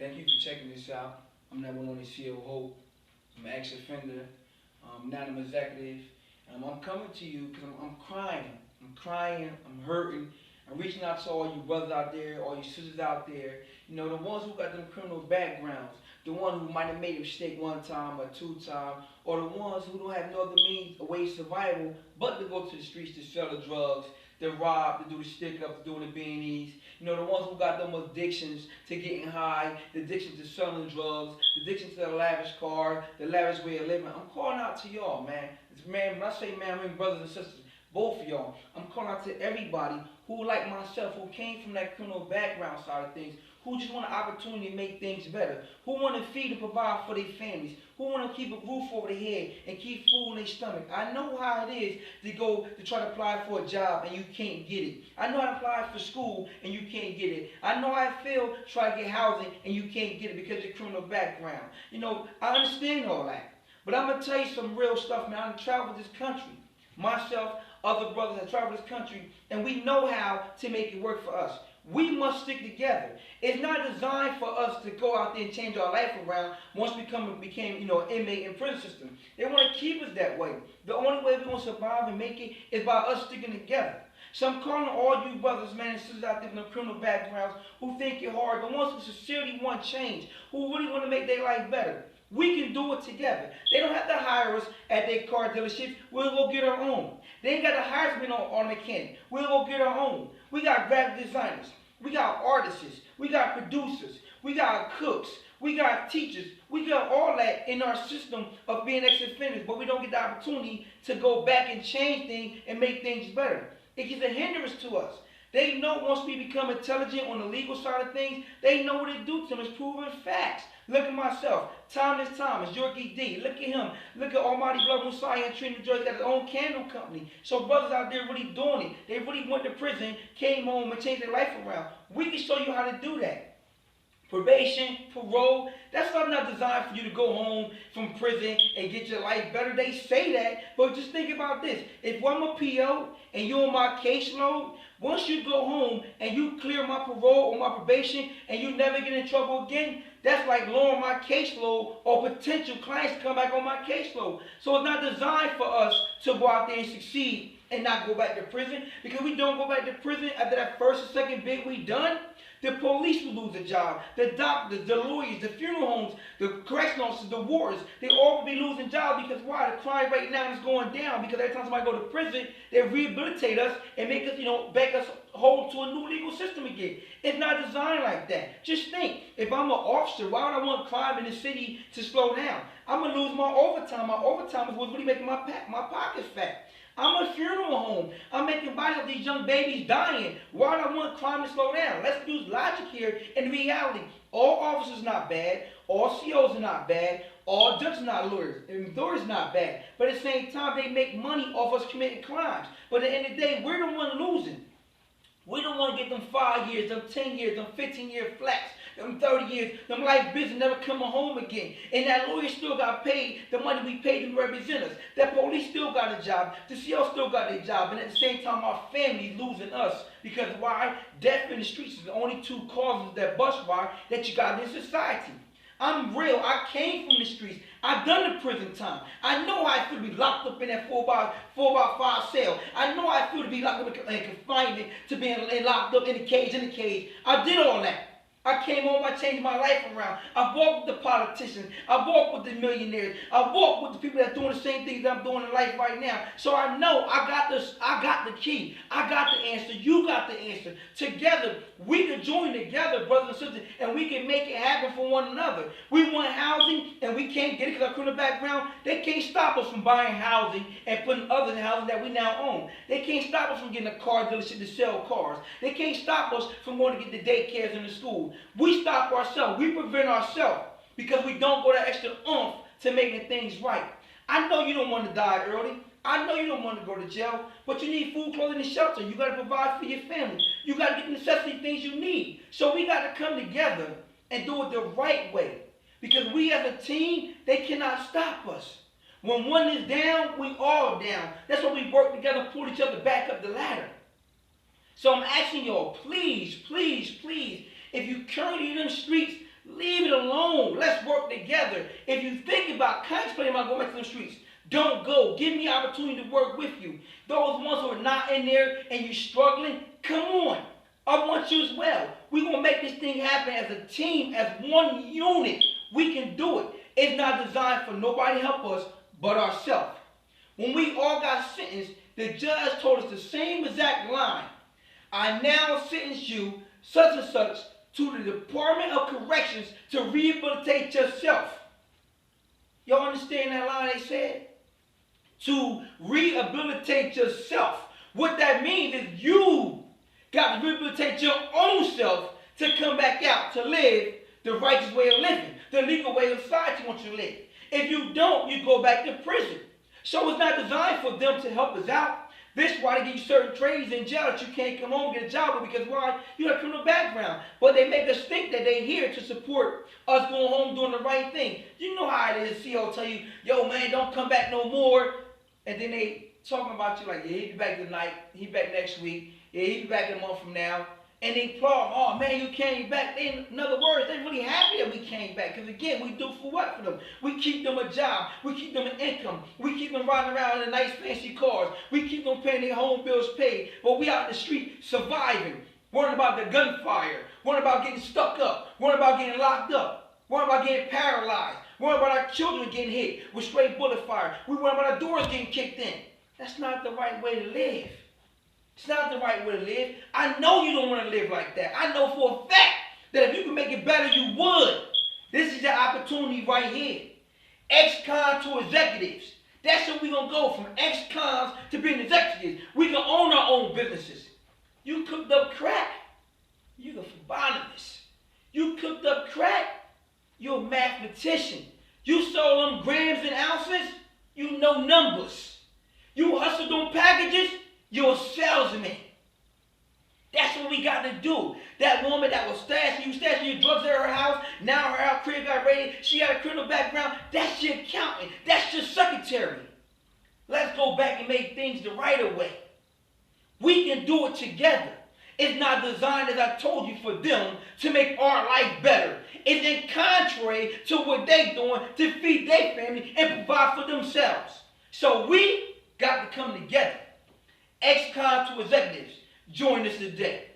Thank you for checking this out. I'm Number One CEO Hope. I'm an ex-offender, now I'm an executive. I'm coming to you because I'm crying. I'm crying, I'm hurting. I'm reaching out to all you brothers out there, all you sisters out there. You know, the ones who got them criminal backgrounds. The ones who might have made a mistake one time or two times. Or the ones who don't have no other means of way of survival but to go to the streets to sell the drugs, to rob, to do the stick-up, to do the beanies. You know, the ones who got them addictions to getting high, the addiction to selling drugs, the addiction to the lavish car, the lavish way of living. I'm calling out to y'all, man. Man, when I say man, I mean brothers and sisters. Both of y'all. I'm calling out to everybody who, like myself, who came from that criminal background side of things, who just want an opportunity to make things better, who want to feed and provide for their families, who want to keep a roof over their head and keep food in their stomach. I know how it is to go to try to apply for a job and you can't get it. I know how to apply for school and you can't get it. I know how it feels to try to get housing and you can't get it because of your criminal background. You know, I understand all that. But I'm going to tell you some real stuff, man. I've traveled this country. Myself, other brothers have traveled this country, and we know how to make it work for us. We must stick together. It's not designed for us to go out there and change our life around once we became, an inmate in prison system. They want to keep us that way. The only way we're going to survive and make it is by us sticking together. So I'm calling all you brothers, man, and sisters out there with criminal backgrounds who think it hard, the ones who sincerely want change, who really want to make their life better. We can do it together. They don't have to hire us at their car dealerships. We'll go get our own. They ain't got to hire us on a mechanic. We'll go get our own. We got graphic designers. We got artists. We got producers. We got cooks. We got teachers. We got all that in our system of being ex-offenders, but we don't get the opportunity to go back and change things and make things better. It gets a hindrance to us. They know once we become intelligent on the legal side of things, they know what it do to them. It's proven facts. Look at myself, Thomas, Yorkie D. Look at him. Look at Almighty Blood Messiah in Trinity, Georgia, got his own candle company. So brothers out there really doing it. They really went to prison, came home, and changed their life around. We can show you how to do that. Probation, parole, that's not designed for you to go home from prison and get your life better. They say that, but just think about this. If I'm a PO and you're on my caseload, once you go home and you clear my parole or my probation and you never get in trouble again, that's like lowering my caseload or potential clients to come back on my caseload. So it's not designed for us to go out there and succeed and not go back to prison, because we don't go back to prison after that first or second bid we done. The police will lose a job, the doctors, the lawyers, the funeral homes, the correctional officers, the wardens, they all will be losing jobs because why? The crime rate now is going down because every time somebody go to prison, they rehabilitate us and make us, back us whole to a new legal system again. It's not designed like that. Just think, if I'm an officer, why would I want crime in the city to slow down? I'm going to lose my overtime. My overtime is what's really making my pockets fat. I'm a funeral home. I'm making bodies of these young babies dying. Why do I want crime to slow down? Let's use logic here and reality. All officers not bad. All COs are not bad. All judges not lawyers. And lawyers not bad. But at the same time, they make money off us committing crimes. But at the end of the day, we're the one losing. We don't want to get them 5 years, them 10 years, them 15-year flats, them 30 years, them life business never coming home again. And that lawyer still got paid the money we paid them to represent us. That police still got a job. The CO still got their job. And at the same time, our family's losing us. Because why? Death in the streets is the only two causes that bus ride that you got in society. I'm real. I came from the streets. I've done the prison time. I know how I feel to be locked up in that 4x5 cell. I know how I feel to be locked up in confinement, to being locked up in the cage. I did all that. I came home, I changed my life around. I walked with the politicians. I walked with the millionaires. I walked with the people that are doing the same things that I'm doing in life right now. So I know I got the key. I got the answer. You got the answer. Together, we can join together, brothers and sisters, and we can make it happen for one another. We want housing, and we can't get it because our criminal background. They can't stop us from buying housing and putting others in housing that we now own. They can't stop us from getting a car dealership to sell cars. They can't stop us from going to get the daycares in the school. We stop ourselves. We prevent ourselves because we don't go that extra oomph to making things right. I know you don't want to die early. I know you don't want to go to jail, but you need food, clothing, and shelter. You got to provide for your family. You got to get the necessary things you need. So we got to come together and do it the right way, because we as a team, they cannot stop us. When one is down, we all down. That's why we work together and pull each other back up the ladder. So I'm asking y'all, please, please, please, if you currently in them streets, leave on, let's work together. If you think about contemplating about going back to the streets, don't go. Give me opportunity to work with you. Those ones who are not in there and you're struggling, come on. I want you as well. We're going to make this thing happen as a team, as one unit. We can do it. It's not designed for nobody to help us but ourselves. When we all got sentenced, the judge told us the same exact line. I now sentence you, such and such, to the Department of Corrections to rehabilitate yourself. Y'all understand that line they said? To rehabilitate yourself. What that means is you got to rehabilitate your own self to come back out, to live the righteous way of living, the legal way of society wants you to live. If you don't, you go back to prison. So it's not designed for them to help us out. This is why they give you certain trades in jail that you can't come home and get a job with, because why? You have a criminal background. But they make us think that they're here to support us going home doing the right thing. You know how it is. CEO tell you, yo man, don't come back no more. And then they talking about you like, yeah, he'll be back tonight, he'll be back next week, yeah, he'll be back a month from now. And they applaud, oh man, you came back. They, in other words, they're really happy that we came back. Because again, we do for what for them? We keep them a job. We keep them an income. We keep them riding around in nice fancy cars. We keep them paying their home bills paid. But we out in the street surviving. Worrying about the gunfire. Worrying about getting stuck up. Worrying about getting locked up. Worrying about getting paralyzed. Worrying about our children getting hit with straight bullet fire. We worrying about our doors getting kicked in. That's not the right way to live. It's not the right way to live. I know you don't want to live like that. I know for a fact that if you can make it better, you would. This is your opportunity right here. Ex-con to executives. That's where we're going to go, from ex-cons to being executives. We can own our own businesses. You cooked up crack, you're a phlebotomist. You cooked up crack, you're a mathematician. You sold them grams and ounces, you know numbers. You hustled on packages, you're a salesman. That's what we got to do. That woman that was stashing your drugs at her house, now her house crib got raided, she had a criminal background, that's your accountant, that's your secretary. Let's go back and make things the right way. We can do it together. It's not designed, as I told you, for them to make our life better. It's in contrary to what they're doing to feed their family and provide for themselves. So we got to come together. Ex-con to executives, join us today.